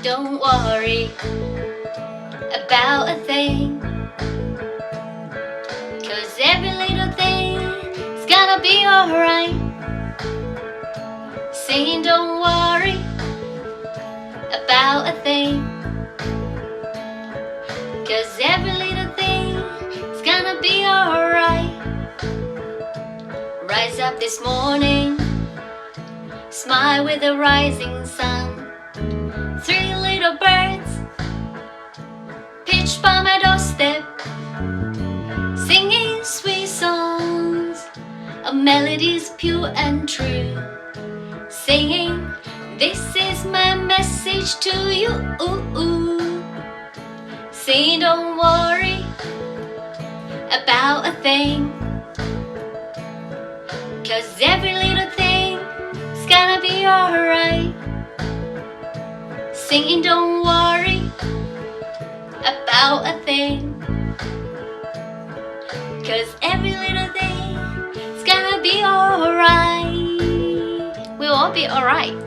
Don't worry about a thing, 'cause every little thing's gonna be alright. Saying don't worry about a thing, 'cause every little thing's gonna be alright. Rise up this morning, smile with the rising sun. 3 little birds pitched by my doorstep, singing sweet songs of melodies pure and true, saying this is my message to you. Saying don't worry about a thing, 'cause every little thing's gonna be alright. Singing don't worry about a thing, 'cause every little thing's gonna be alright. We'll all be alright.